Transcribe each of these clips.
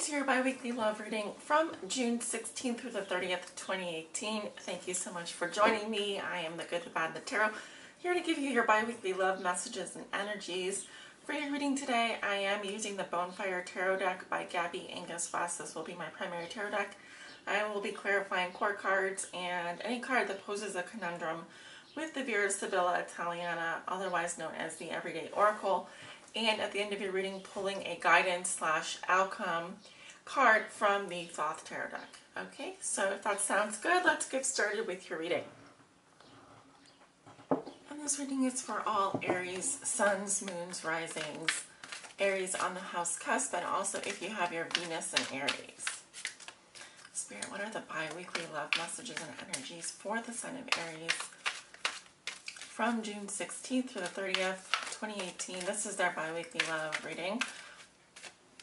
to your bi-weekly love reading from June 16th through the 30th, 2018. Thank you so much for joining me. I am the Good, the Bad, and the Tarot, here to give you your bi-weekly love messages and energies. For your reading today, I am using the Bonefire Tarot deck by Gabby Angus Voss. This will be my primary tarot deck. I will be clarifying core cards and any card that poses a conundrum with the Vera Sibilla Italiana, otherwise known as the Everyday Oracle. And at the end of your reading, pulling a guidance/outcome card from the Thoth Tarot deck. Okay, so if that sounds good, let's get started with your reading. And this reading is for all Aries, Suns, Moons, Risings, Aries on the house cusp, and also if you have your Venus in Aries. Spirit, what are the bi-weekly love messages and energies for the sign of Aries from June 16th through the 30th, 2018. This is their bi-weekly love reading.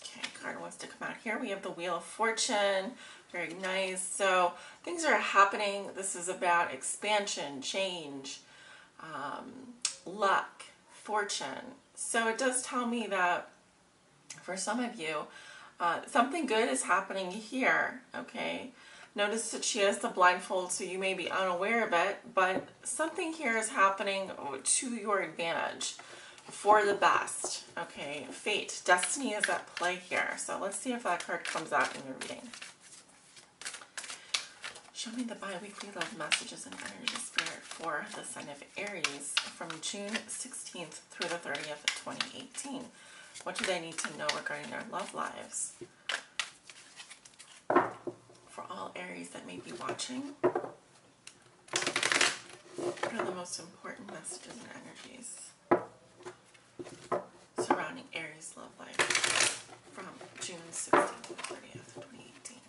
Okay, card wants to come out here. We have the Wheel of Fortune. Very nice. So things are happening. This is about expansion, change, luck, fortune. So it does tell me that for some of you, something good is happening here. Okay. Notice that she has the blindfold, so you may be unaware of it, but something here is happening to your advantage for the best. Okay, fate, destiny is at play here. So let's see if that card comes out in your reading. Show me the bi-weekly love messages and energy, Spirit, for the sign of Aries from June 16th through the 30th, 2018. What do they need to know regarding their love lives? For all Aries that may be watching, what are the most important messages and energies surrounding Aries' love life from June 16th to 30th, 2018?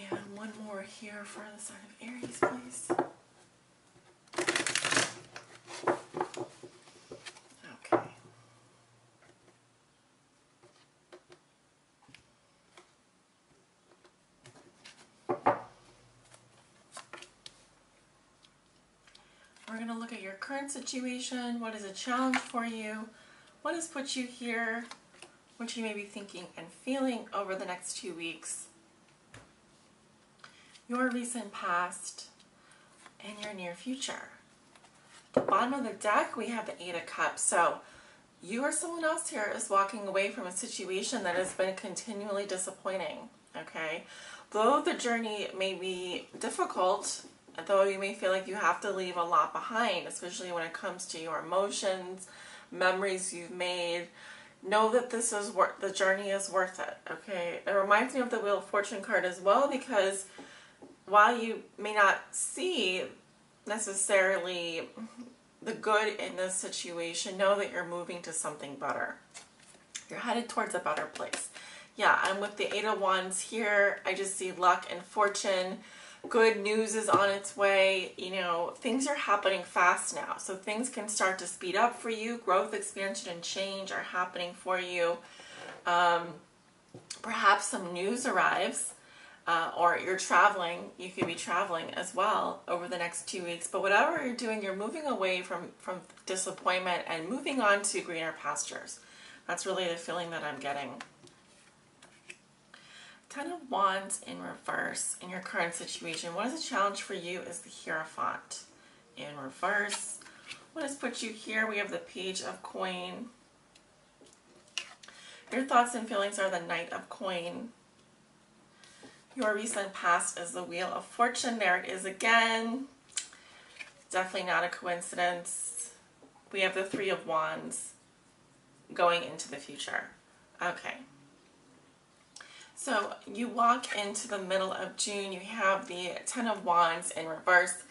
And one more here for the sign of Aries, please. We're going to look at your current situation. What is a challenge for you? What has put you here? What you may be thinking and feeling over the next 2 weeks. Your recent past and your near future. At the bottom of the deck, we have the Eight of Cups. So you or someone else here is walking away from a situation that has been continually disappointing. Okay? Though the journey may be difficult, though you may feel like you have to leave a lot behind, especially when it comes to your emotions, memories you've made, know that this is the journey is worth it. Okay, it reminds me of the Wheel of Fortune card as well, because while you may not see necessarily the good in this situation, know that you're moving to something better. You're headed towards a better place. Yeah, I'm with the Eight of Wands here. I just see luck and fortune. Good news is on its way. You know, things are happening fast now, so things can start to speed up for you. Growth, expansion, and change are happening for you. Perhaps some news arrives, or you're traveling. You could be traveling as well over the next 2 weeks. But whatever you're doing, you're moving away from disappointment and moving on to greener pastures. That's really the feeling that I'm getting. Ten of Wands in reverse in your current situation. What is a challenge for you is the Hierophant in reverse. What has put you here? We have the Page of Coin. Your thoughts and feelings are the Knight of Coin. Your recent past is the Wheel of Fortune. There it is again. Definitely not a coincidence. We have the Three of Wands going into the future. Okay. So you walk into the middle of June, you have the Ten of Wands in reverse.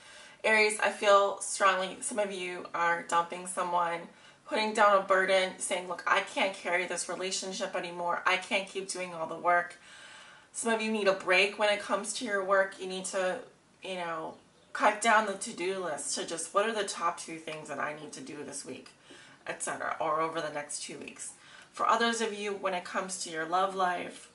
Aries, I feel strongly some of you are dumping someone, putting down a burden, saying, look, I can't carry this relationship anymore. I can't keep doing all the work. Some of you need a break when it comes to your work. You need to, you know, cut down the to-do list to just what are the top 2 things that I need to do this week, etc., or over the next 2 weeks. For others of you, when it comes to your love life,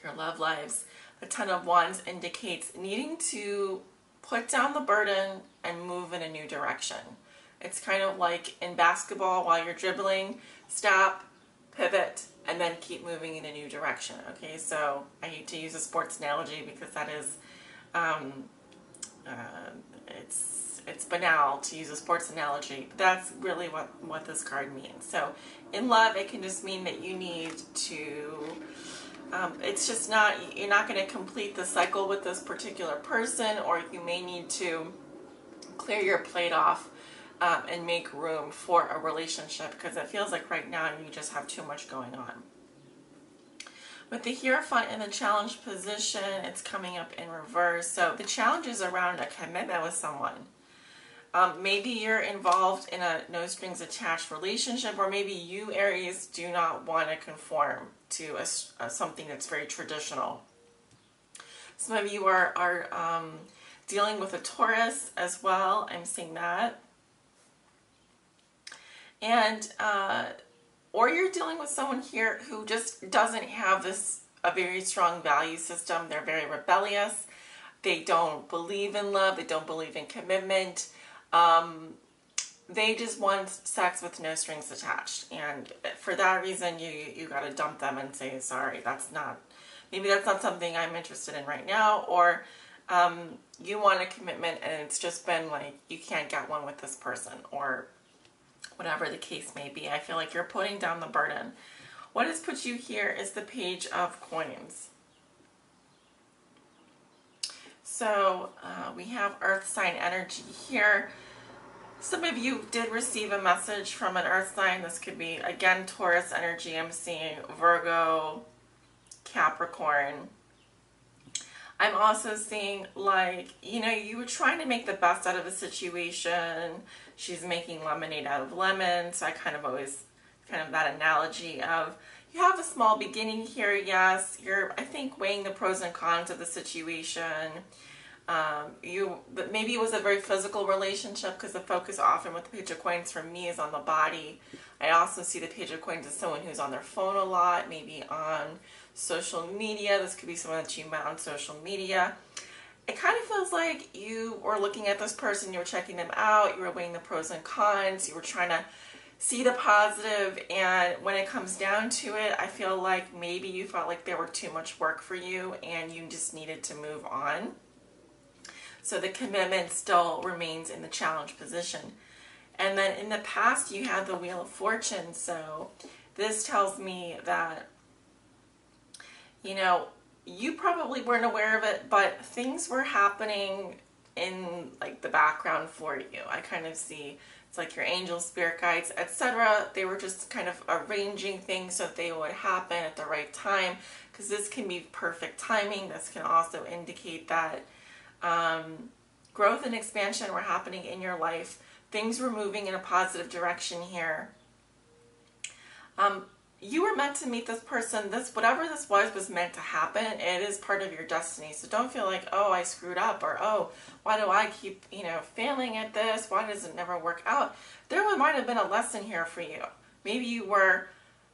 your love lives, the Ten of Wands indicates needing to put down the burden and move in a new direction. It's kind of like in basketball while you're dribbling, stop, pivot, and then keep moving in a new direction. Okay, so I hate to use a sports analogy because that is, it's banal to use a sports analogy, but that's really what this card means. So in love, it can just mean that you need to, it's just not, you're not going to complete the cycle with this particular person, or you may need to clear your plate off and make room for a relationship, because it feels like right now you just have too much going on. With the Hierophant in the challenge position, it's coming up in reverse. So the challenge is around a commitment with someone. Maybe you're involved in a no strings attached relationship, or maybe you, Aries, do not want to conform to something that's very traditional. Some of you are dealing with a Taurus as well. I'm seeing that. And or you're dealing with someone here who just doesn't have a very strong value system. They're very rebellious. They don't believe in love. They don't believe in commitment. They just want sex with no strings attached. And for that reason, you got to dump them and say, sorry, maybe that's not something I'm interested in right now. Or you want a commitment and it's just been like, you can't get one with this person, or whatever the case may be. I feel like you're putting down the burden. What has put you here is the Page of Coins. So we have Earth sign energy here. Some of you did receive a message from an Earth sign. This could be, again, Taurus energy. I'm seeing Virgo, Capricorn. I'm also seeing, like, you know, you were trying to make the best out of a situation. She's making lemonade out of lemon. So I kind of always, that analogy of, you have a small beginning here, yes. You're, I think, weighing the pros and cons of the situation. But maybe it was a very physical relationship, because the focus often with the Page of Coins for me is on the body. I also see the Page of Coins as someone who's on their phone a lot, maybe on social media. This could be someone that you met on social media. It kind of feels like you were looking at this person, you were checking them out, you were weighing the pros and cons, you were trying to see the positive, and when it comes down to it, I feel like maybe you felt like there were too much work for you and you just needed to move on. So the commitment still remains in the challenge position. And then in the past, you had the Wheel of Fortune. So this tells me that, you know, you probably weren't aware of it, but things were happening in like the background for you. I kind of see it's like your angels, spirit guides, etc. They were just kind of arranging things so that they would happen at the right time, because this can be perfect timing. This can also indicate that growth and expansion were happening in your life. Things were moving in a positive direction here. You were meant to meet this person. Whatever this was meant to happen. It is part of your destiny. So don't feel like, oh, I screwed up, or oh, why do I keep, failing at this? Why does it never work out? There might have been a lesson here for you. Maybe you were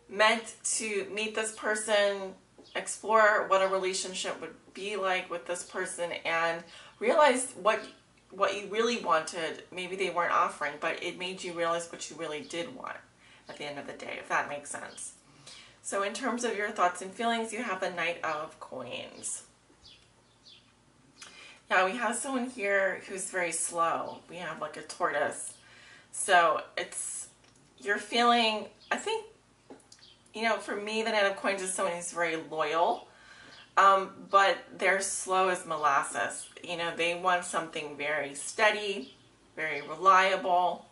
meant to meet this person, explore what a relationship would be like with this person, and realize what you really wanted. Maybe they weren't offering, but it made you realize what you really did want at the end of the day, if that makes sense. So in terms of your thoughts and feelings, you have the Knight of Coins. Yeah, we have someone here who's very slow. We have like a tortoise. So you're feeling, I think, for me, the Knight of Coins is someone who's very loyal, but they're slow as molasses. They want something very steady, very reliable.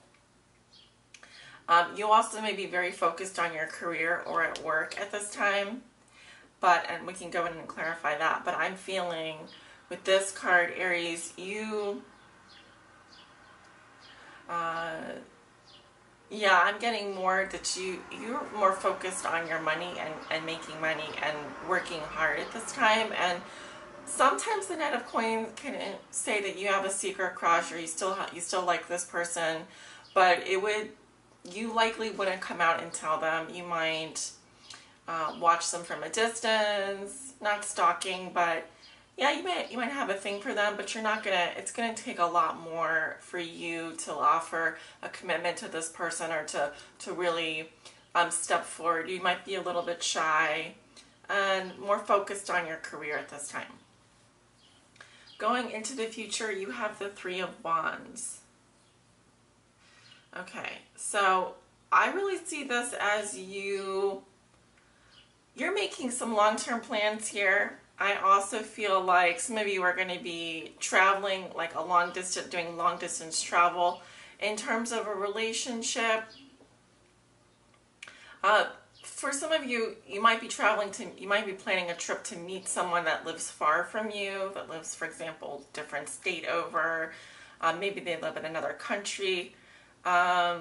You also may be very focused on your career or at work at this time, and we can go in and clarify that. But I'm feeling with this card, Aries, I'm getting more that you're more focused on your money and making money and working hard at this time. And sometimes the Knight of Coins can say that you have a secret crush, or you still like this person, but you likely wouldn't come out and tell them. You might watch them from a distance, not stalking, but yeah, you might have a thing for them, but you're not gonna, it's gonna take a lot more for you to offer a commitment to this person, or to really step forward. You might be a little bit shy and more focused on your career at this time. Going into the future, you have the Three of Wands. Okay, so I really see this as you're making some long-term plans here. I also feel like some of you are going to be traveling, like doing long distance travel. In terms of a relationship, for some of you, you might be planning a trip to meet someone that lives far from you, that lives, for example, different state over. Maybe they live in another country. Yeah,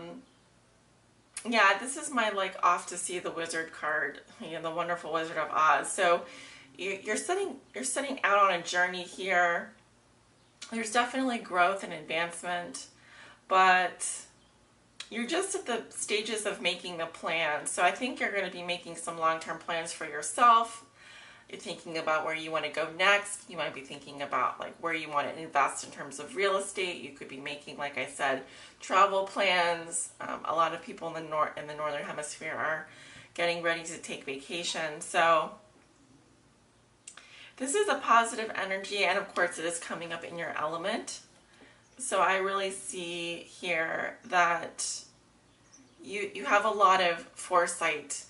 this is my like off to see the wizard card, you know, the wonderful Wizard of Oz. So you're setting out on a journey here. There's definitely growth and advancement, but you're just at the stages of making the plan. So I think you're going to be making some long-term plans for yourself. You're thinking about where you want to go next. You might be thinking about like where you want to invest in terms of real estate. You could be making, like I said, travel plans. A lot of people in the northern hemisphere are getting ready to take vacation. So this is a positive energy, and of course it is coming up in your element. So I really see here that you have a lot of foresight.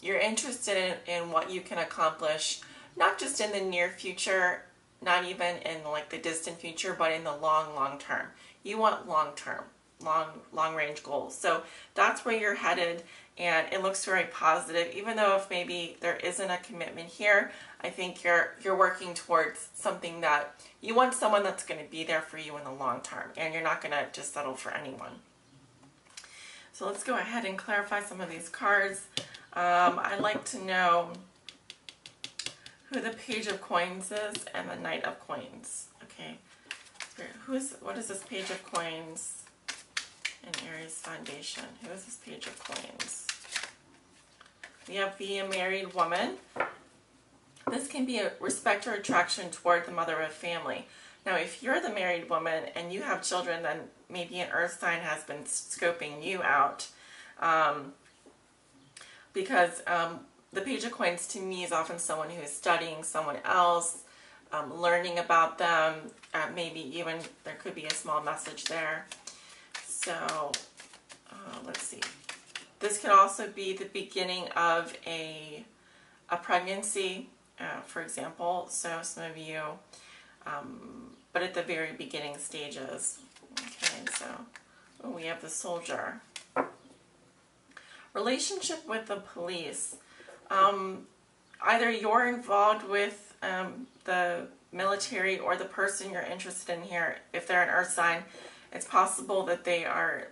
You're interested in what you can accomplish, not just in the near future, not even in like the distant future, but in the long term. You want long-term, long range goals. So that's where you're headed, and it looks very positive. Even though if maybe there isn't a commitment here, I think you're working towards something that you want, someone that's going to be there for you in the long term, and you're not going to just settle for anyone. So let's go ahead and clarify some of these cards. I'd like to know who the Page of Coins is and the Knight of Coins. Okay, what is this Page of Coins in Aries Foundation? Who is this Page of Coins? We have the married woman. This can be a respect or attraction toward the mother of family. Now, if you're the married woman and you have children, then maybe an earth sign has been scoping you out. Because the Page of Coins to me is often someone who is studying someone else, learning about them. Maybe even there could be a small message there. So let's see. This could also be the beginning of a pregnancy, for example. So some of you, but at the very beginning stages. Okay, so we have the Soldier. Relationship with the police. Either you're involved with the military, or the person you're interested in here, if they're an earth sign, it's possible that they are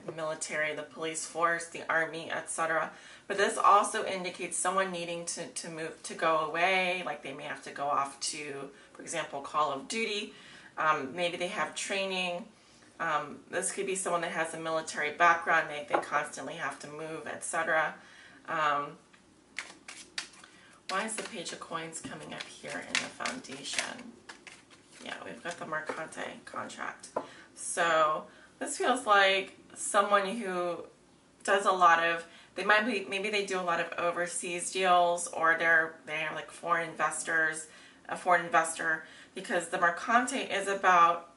the military, the police force, the army, etc. But this also indicates someone needing to move, to go away, like they may have to go off to, for example, Call of Duty. Maybe they have training. This could be someone that has a military background. They constantly have to move, etc. Why is the Page of Coins coming up here in the foundation? Yeah, we've got the Mercante contract. So this feels like someone who does a lot of, maybe they do a lot of overseas deals, or they're like foreign investors, a foreign investor, because the Mercante is about,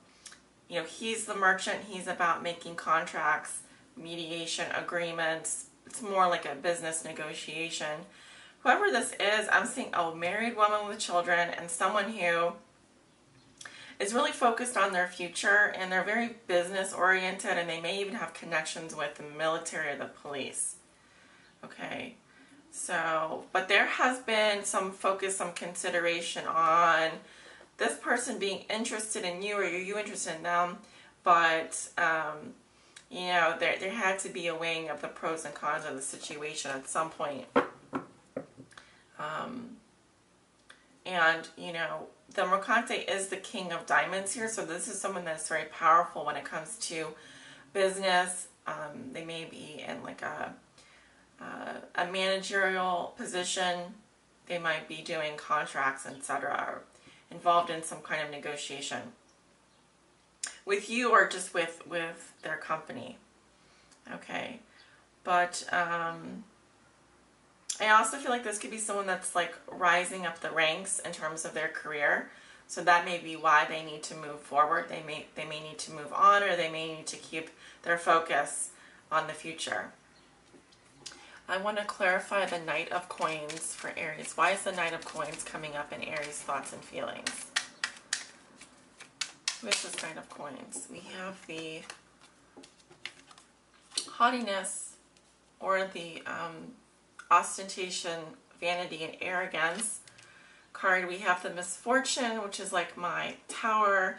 you know, he's the merchant, he's about making contracts, mediation, agreements. It's more like a business negotiation. Whoever this is, I'm seeing a married woman with children, and someone who is really focused on their future, and they're very business oriented, and they may even have connections with the military or the police. Okay, so, but there has been some focus, some consideration on this person being interested in you, or you interested in them, but you know, there had to be a weighing of the pros and cons of the situation at some point. And you know, the Mercante is the King of Diamonds here, so this is someone that's very powerful when it comes to business. They may be in like a managerial position. They might be doing contracts, etc. involved in some kind of negotiation with you or just with their company. Okay, but I also feel like this could be someone that's like rising up the ranks in terms of their career. So that may be why they need to move forward. They may need to move on, or they may need to keep their focus on the future. I want to clarify the Knight of Coins for Aries. Why is the Knight of Coins coming up in Aries' thoughts and feelings? Who is this Knight of Coins? We have the haughtiness, or the ostentation, vanity, and arrogance card. We have the misfortune, which is like my Tower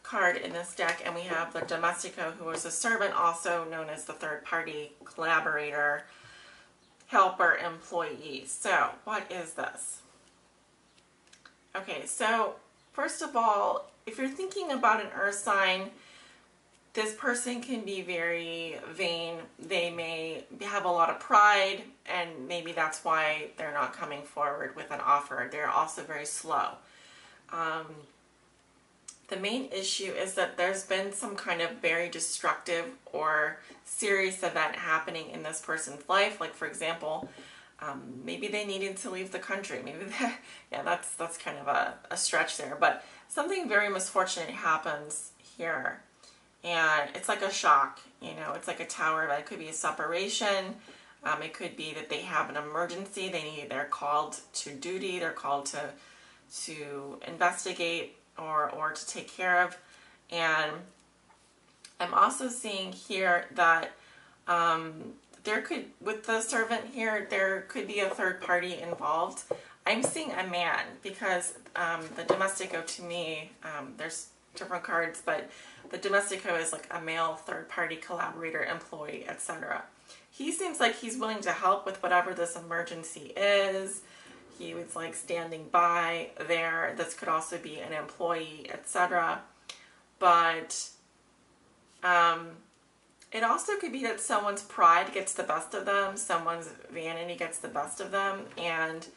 card in this deck, and we have the Domestico, who is a servant, also known as the third party collaborator, helper, employee. So what is this? Okay, so first of all, if you're thinking about an earth sign, this person can be very vain. They may have a lot of pride, and maybe that's why they're not coming forward with an offer. They're also very slow. The main issue is that there's been some kind of very destructive or serious event happening in this person's life. Like, for example, maybe they needed to leave the country. Maybe that, yeah, that's kind of a stretch there. But something very misfortunate happens here. And it's like a shock, you know, it's like a Tower, but it could be a separation. It could be that they have an emergency. They're called to duty. They're called to investigate or to take care of. And I'm also seeing here that there could, with the servant here, there could be a third party involved. I'm seeing a man, because the Domestico, to me, there's different cards, but the Domestico is like a male third-party collaborator, employee, etc. He seems like he's willing to help with whatever this emergency is. He was like standing by there. This could also be an employee, etc. But it also could be that someone's pride gets the best of them, someone's vanity gets the best of them, and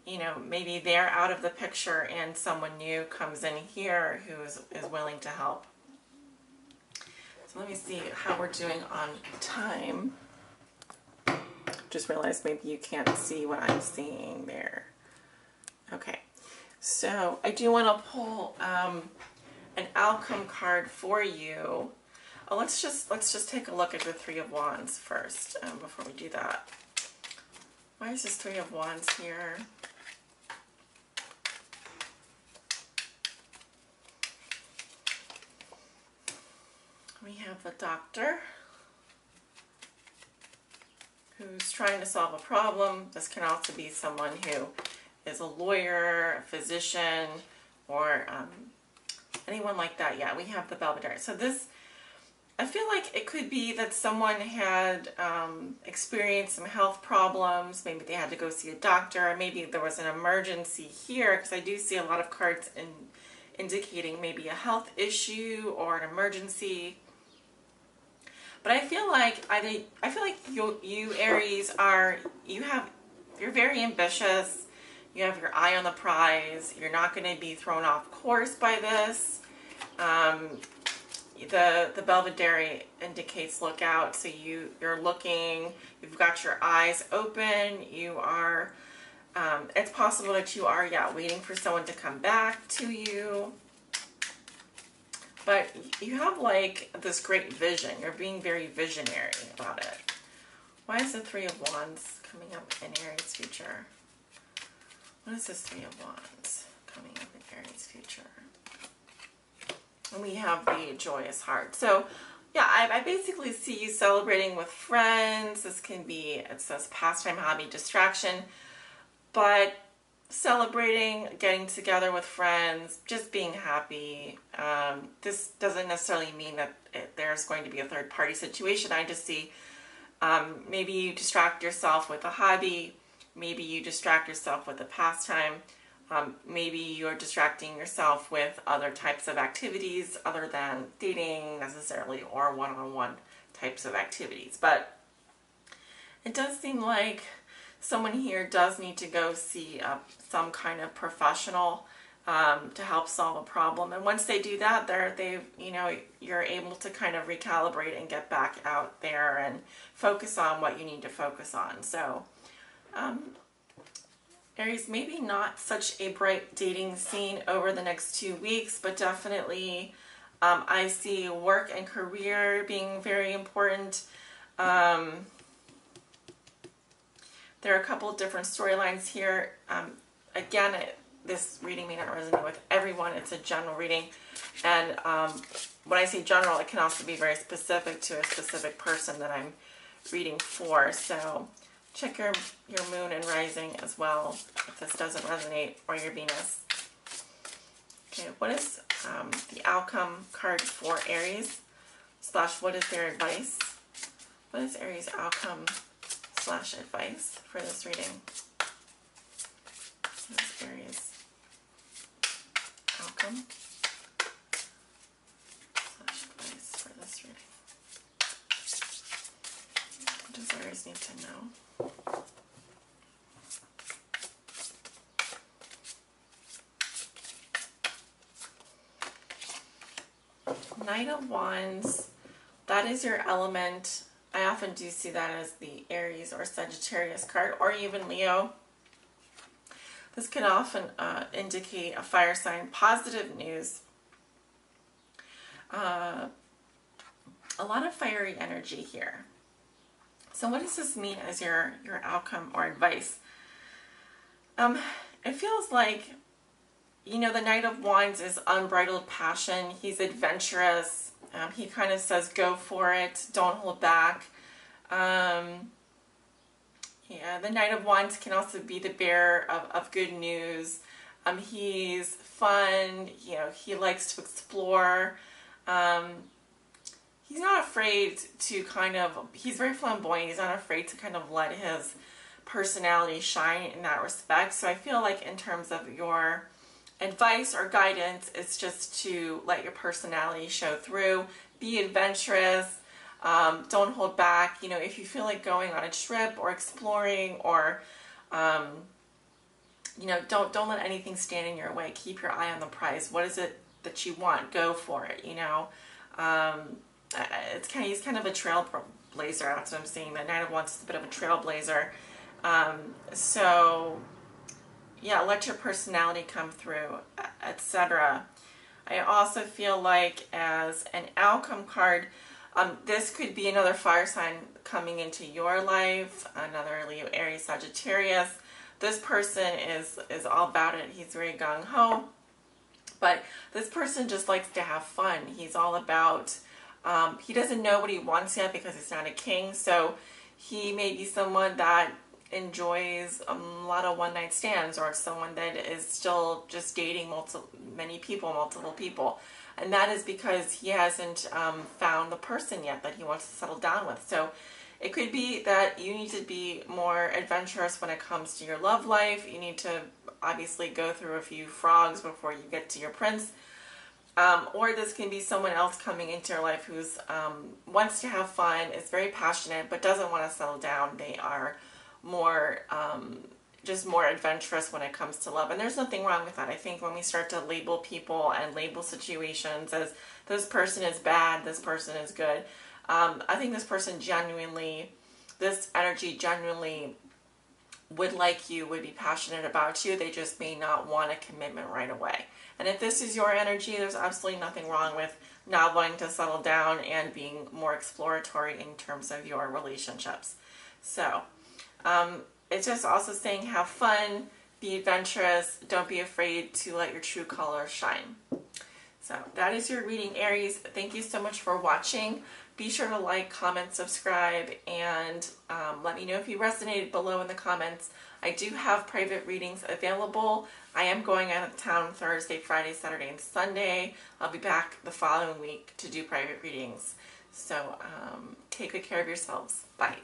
you know, maybe they're out of the picture and someone new comes in here who is willing to help. So let me see how we're doing on time. Just realized maybe you can't see what I'm seeing there. Okay, so I do want to pull an outcome card for you. Oh, let's just take a look at the Three of Wands first before we do that. Why is this Three of Wands here? We have the Doctor, who's trying to solve a problem. This can also be someone who is a lawyer, a physician, or anyone like that. Yeah, we have the Belvedere. So this, I feel like it could be that someone had experienced some health problems. Maybe they had to go see a doctor, or maybe there was an emergency here, because I do see a lot of cards indicating maybe a health issue or an emergency. But I feel like you Aries you're very ambitious. You have your eye on the prize. You're not going to be thrown off course by this. The Belvedere indicates look out. So you're looking. You've got your eyes open. You are. It's possible that you are waiting for someone to come back to you. But you have like this great vision. You're being very visionary about it. Why is the Three of Wands coming up in Aries' future? What is this Three of Wands coming up in Aries' future? And we have the Joyous Heart. So yeah, I basically see you celebrating with friends. This can be, it says pastime, hobby, distraction. But celebrating, getting together with friends, just being happy. This doesn't necessarily mean that there's going to be a third party situation. I just see maybe you distract yourself with a hobby, maybe you distract yourself with a pastime, maybe you're distracting yourself with other types of activities other than dating necessarily, or one-on-one types of activities. But it does seem like someone here does need to go see some kind of professional to help solve a problem. And once they do that, you're able to kind of recalibrate and get back out there and focus on what you need to focus on. So, Aries, maybe not such a bright dating scene over the next 2 weeks, but definitely I see work and career being very important. There are a couple of different storylines here. Again, this reading may not resonate with everyone. It's a general reading. And when I say general, it can also be very specific to a specific person that I'm reading for. So check your moon and rising as well if this doesn't resonate, or your Venus. Okay, what is the outcome card for Aries? / what is their advice? What is Aries' outcome / advice for this reading? What is Aries' outcome / advice for this reading? What does Aries need to know? Knight of Wands, that is your element. I often do see that as the Aries or Sagittarius card, or even Leo. This can often indicate a fire sign, positive news. A lot of fiery energy here. So what does this mean as your outcome or advice? It feels like, the Knight of Wands is unbridled passion. He's adventurous. He kind of says, go for it. Don't hold back. Yeah, the Knight of Wands can also be the bearer of good news. He's fun. He likes to explore. He's not afraid to he's very flamboyant. He's not afraid to kind of let his personality shine in that respect. So I feel like in terms of your advice or guidance, it's just to let your personality show through, be adventurous, don't hold back. If you feel like going on a trip or exploring, or don't let anything stand in your way. Keep your eye on the prize. What is it that you want? Go for it. He's kind of a trailblazer. That's what I'm saying. The Knight of Wands is a bit of a trailblazer. So yeah, let your personality come through, etc. I also feel like as an outcome card, this could be another fire sign coming into your life, another Leo, Aries, Sagittarius. This person is all about it. He's very gung-ho. But this person just likes to have fun. He's all about, he doesn't know what he wants yet because he's not a king. So he may be someone that enjoys a lot of one-night stands, or someone that is still just dating multiple people. And that is because he hasn't found the person yet that he wants to settle down with. So it could be that you need to be more adventurous when it comes to your love life. You need to obviously go through a few frogs before you get to your prince. Or this can be someone else coming into your life who's wants to have fun, is very passionate, but doesn't want to settle down. They are more just more adventurous when it comes to love. And there's nothing wrong with that. I think when we start to label people and label situations as this person is bad, this person is good, I think this person this energy genuinely would like you, would be passionate about you. They just may not want a commitment right away. And if this is your energy, there's absolutely nothing wrong with not wanting to settle down and being more exploratory in terms of your relationships. So it's just also saying have fun, be adventurous, don't be afraid to let your true colors shine. So that is your reading, Aries. Thank you so much for watching. Be sure to like, comment, subscribe, and let me know if you resonated below in the comments. I do have private readings available. I am going out of town Thursday, Friday, Saturday, and Sunday. I'll be back the following week to do private readings. So take good care of yourselves. Bye.